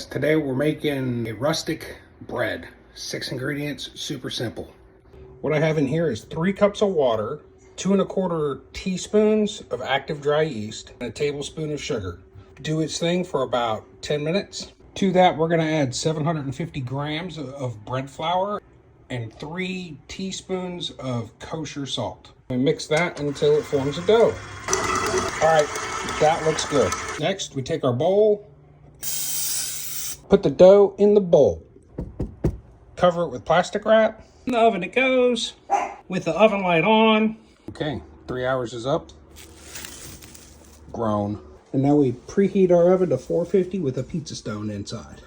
Today we're making a rustic bread. 6 ingredients, super simple. What I have in here is 3 cups of water, 2 1/4 teaspoons of active dry yeast, and a tablespoon of sugar. Do its thing for about 10 minutes. To that, we're going to add 750 grams of bread flour and 3 teaspoons of kosher salt. We mix that until it forms a dough. All right, that looks good. Next, we take our bowl, put the dough in the bowl, cover it with plastic wrap. In the oven it goes, with the oven light on. Okay, 3 hours is up. Grown. And now we preheat our oven to 450 with a pizza stone inside.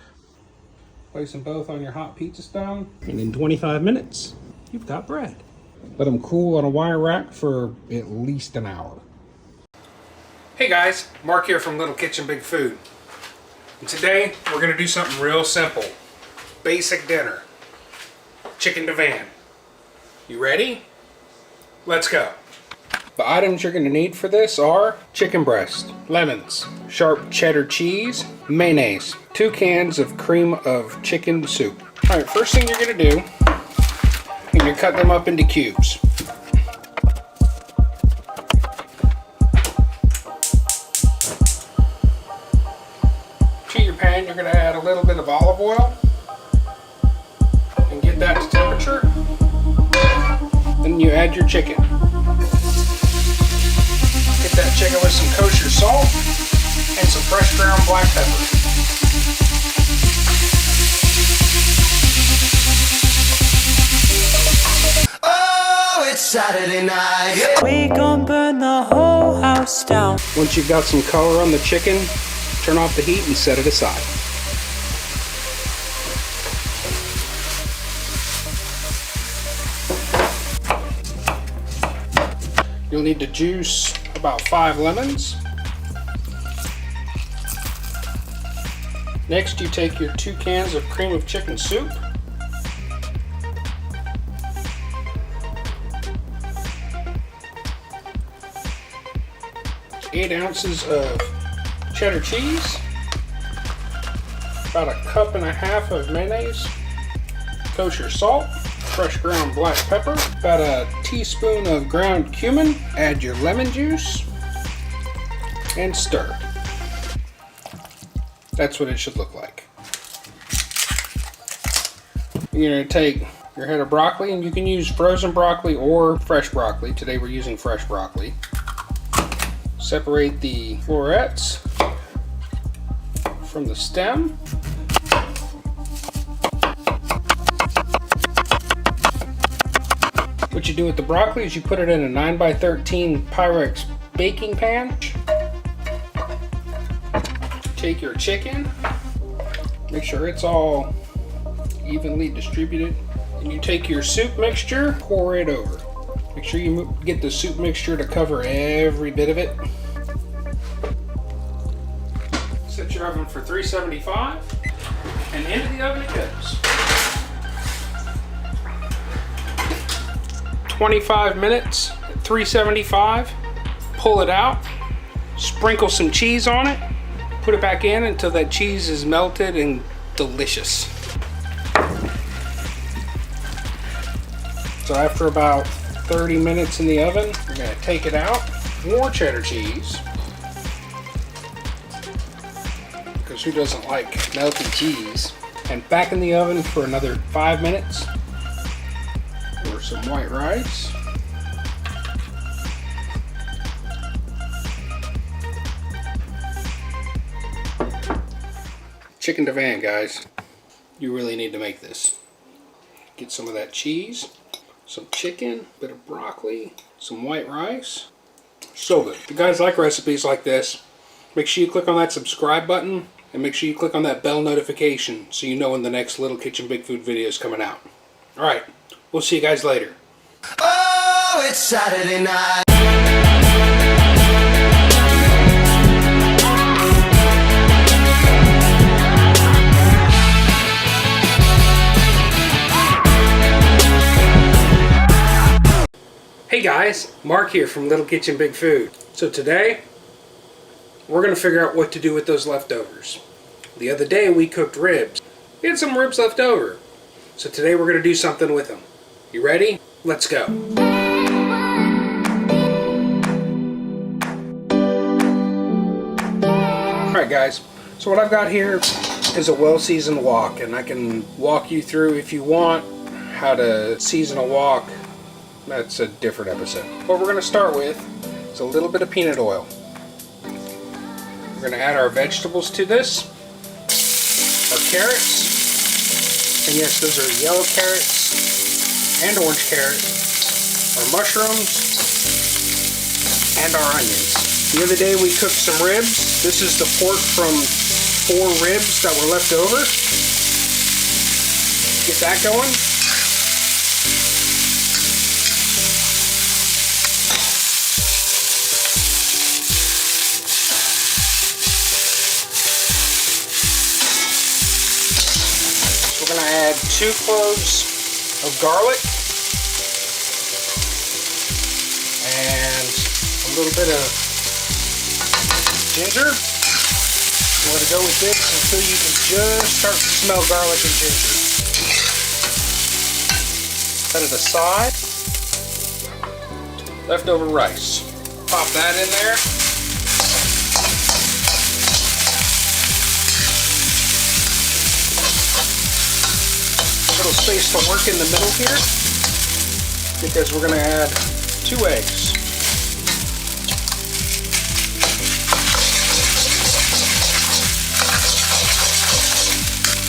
Place them both on your hot pizza stone, and in 25 minutes, you've got bread. Let them cool on a wire rack for at least an hour. Hey guys, Mark here from Little Kitchen Big Food. And today, we're gonna do something real simple. Basic dinner. Chicken divan. You ready? Let's go. The items you're gonna need for this are chicken breast, lemons, sharp cheddar cheese, mayonnaise, 2 cans of cream of chicken soup. All right, first thing you're gonna do, you're gonna cut them up into cubes. To your pan, you're gonna add a little bit of olive oil and get that to temperature. Then you add your chicken. Get that chicken with some kosher salt and some fresh ground black pepper. Oh, it's Saturday night. We gon' burn the whole house down. Once you've got some color on the chicken, turn off the heat and set it aside. You'll need to juice about 5 lemons. Next, you take your 2 cans of cream of chicken soup. Eight ounces of cheddar cheese. About 1.5 cups of mayonnaise. Kosher salt. Fresh ground black pepper, about a teaspoon of ground cumin, add your lemon juice, and stir. That's what it should look like. You're going to take your head of broccoli, and you can use frozen broccoli or fresh broccoli. Today we're using fresh broccoli. Separate the florets from the stem. What you do with the broccoli is you put it in a 9x13 Pyrex baking pan. Take your chicken, make sure it's all evenly distributed, and you take your soup mixture, pour it over. Make sure you get the soup mixture to cover every bit of it. Set your oven for 375, and into the oven it goes. 25 minutes at 375. Pull it out, sprinkle some cheese on it, put it back in until that cheese is melted and delicious. So after about 30 minutes in the oven, we're going to take it out. More cheddar cheese, because who doesn't like melted cheese? And back in the oven for another 5 minutes. Pour some white rice. Chicken divan, guys. You really need to make this. Get some of that cheese, some chicken, a bit of broccoli, some white rice. So good. If you guys like recipes like this, make sure you click on that subscribe button and make sure you click on that bell notification so you know when the next Little Kitchen Big Food video is coming out. Alright. We'll see you guys later. Oh, it's Saturday night. Hey guys, Mark here from Little Kitchen Big Food. So today, we're going to figure out what to do with those leftovers. The other day we cooked ribs. We had some ribs left over. So today we're going to do something with them. You ready? Let's go. Alright guys, so what I've got here is a well-seasoned wok, and I can walk you through, if you want, how to season a wok. That's a different episode. What we're going to start with is a little bit of peanut oil. We're going to add our vegetables to this. Our carrots, and yes, those are yellow carrots and orange carrots. Our mushrooms, and our onions. The other day we cooked some ribs. This is the pork from 4 ribs that were left over. Get that going. We're going to add 2 cloves of garlic and a little bit of ginger. We're going to go with this until you can just start to smell garlic and ginger. Set it aside. Leftover rice. Pop that in there. Little space to work in the middle here, because we're going to add 2 eggs.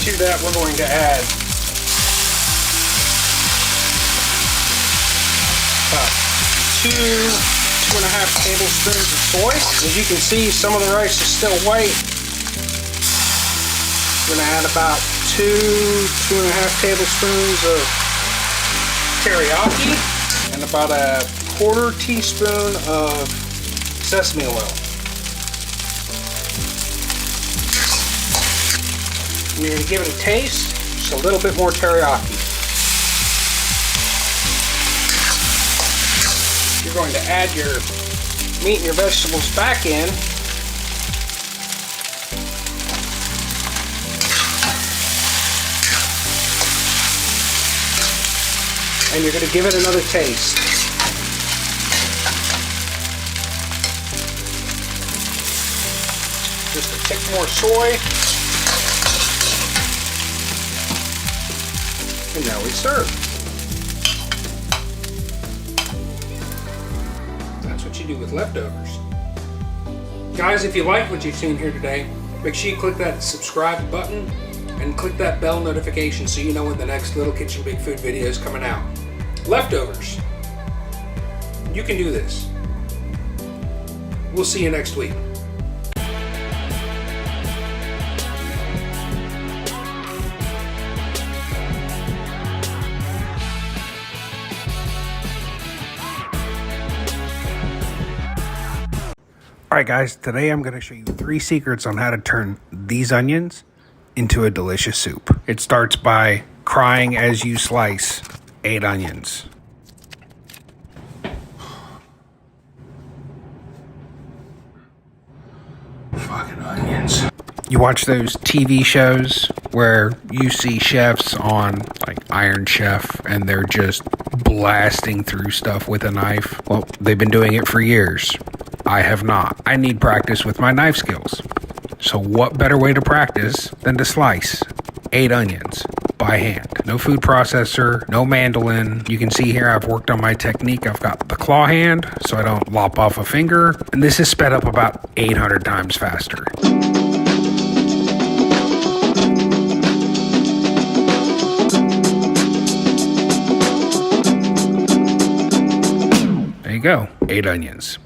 To that we're going to add about 2.5 tablespoons of soy. As you can see, some of the rice is still white. We're going to add about 2.5 tablespoons of teriyaki and about a 1/4 teaspoon of sesame oil. And you're going to give it a taste, just a little bit more teriyaki. You're going to add your meat and your vegetables back in. And you're going to give it another taste. Just a tick more soy. And now we serve. That's what you do with leftovers. Guys, if you like what you've seen here today, make sure you click that subscribe button and click that bell notification so you know when the next Little Kitchen Big Food video is coming out. Leftovers. You can do this. We'll see you next week. Alright guys, today I'm going to show you 3 secrets on how to turn these onions into a delicious soup. It starts by crying as you slice 8 onions. Fucking onions. You watch those TV shows where you see chefs on like Iron Chef and they're just blasting through stuff with a knife? Well, they've been doing it for years. I have not. I need practice with my knife skills. So what better way to practice than to slice 8 onions by hand? No food processor, no mandolin. You can see here I've worked on my technique. I've got the claw hand so I don't lop off a finger. And this is sped up about 800 times faster. There you go, 8 onions.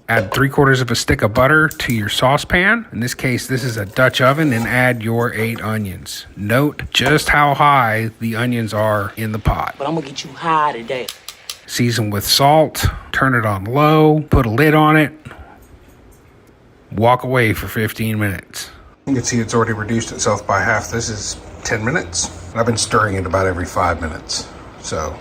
Add 3/4 of a stick of butter to your saucepan. In this case, this is a Dutch oven, and add your 8 onions. Note just how high the onions are in the pot. But I'm gonna get you high today. Season with salt, turn it on low, put a lid on it, walk away for 15 minutes. You can see it's already reduced itself by half. This is 10 minutes. I've been stirring it about every 5 minutes. So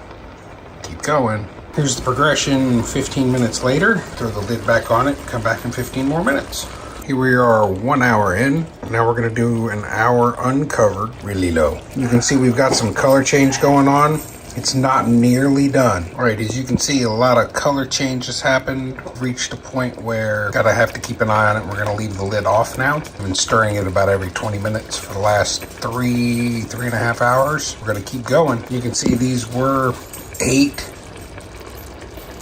keep going. Here's the progression 15 minutes later. Throw the lid back on it, come back in 15 more minutes. Here we are 1 hour in. Now we're gonna do an hour uncovered, really low. You can see we've got some color change going on. It's not nearly done. All right, as you can see, a lot of color changes happened. Reached a point where gotta have to keep an eye on it. We're gonna leave the lid off now. I've been stirring it about every 20 minutes for the last three and a half hours. We're gonna keep going. You can see these were eight.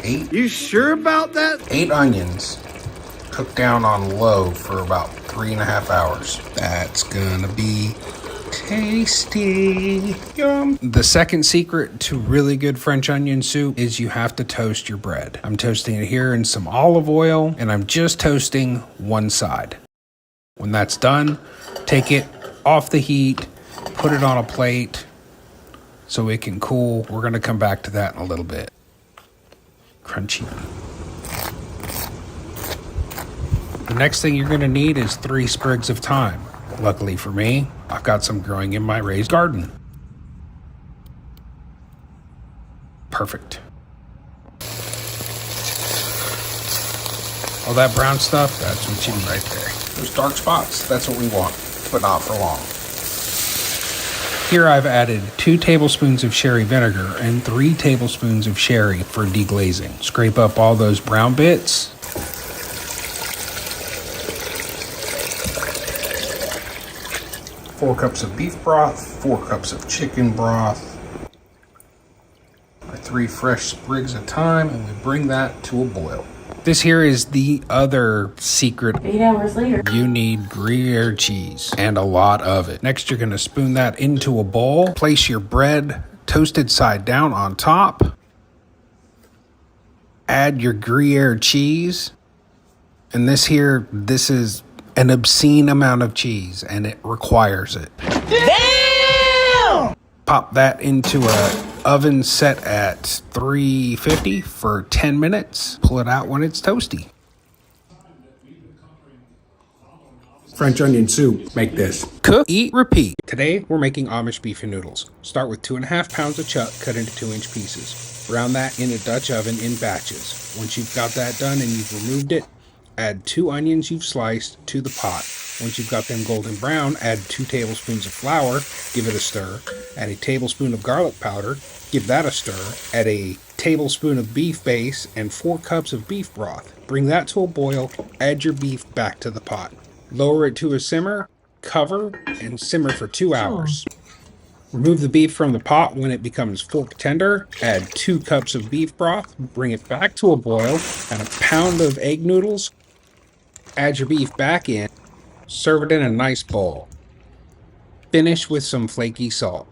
You sure about that? 8 onions cooked down on low for about 3.5 hours. That's gonna be tasty. Yum. The second secret to really good French onion soup is you have to toast your bread. I'm toasting it here in some olive oil, and I'm just toasting one side. When that's done, take it off the heat, put it on a plate so it can cool. We're gonna come back to that in a little bit. Crunchy. The next thing you're gonna need is 3 sprigs of thyme. Luckily for me, I've got some growing in my raised garden. Perfect. All that brown stuff, that's what you need right there. Those dark spots, that's what we want, but not for long. Here I've added 2 tablespoons of sherry vinegar and 3 tablespoons of sherry for deglazing. Scrape up all those brown bits. 4 cups of beef broth, 4 cups of chicken broth, 3 fresh sprigs of thyme, and we bring that to a boil. This here is the other secret. 8 hours later. You need Gruyere cheese, and a lot of it. Next, you're gonna spoon that into a bowl. Place your bread toasted side down on top. Add your Gruyere cheese. And this is an obscene amount of cheese, and it requires it. Damn! Pop that into a oven set at 350 for 10 minutes. Pull it out when it's toasty. French onion soup. Make this. Cook, eat, repeat. Today, we're making Amish beef and noodles. Start with 2.5 pounds of chuck cut into 2-inch pieces. Brown that in a Dutch oven in batches. Once you've got that done and you've removed it, add 2 onions you've sliced to the pot. Once you've got them golden brown, add 2 tablespoons of flour, give it a stir. Add a tablespoon of garlic powder, give that a stir. Add a tablespoon of beef base and 4 cups of beef broth. Bring that to a boil, add your beef back to the pot. Lower it to a simmer, cover, and simmer for 2 hours. Remove the beef from the pot when it becomes fork tender. Add 2 cups of beef broth, bring it back to a boil, add a pound of egg noodles, add your beef back in, serve it in a nice bowl. Finish with some flaky salt.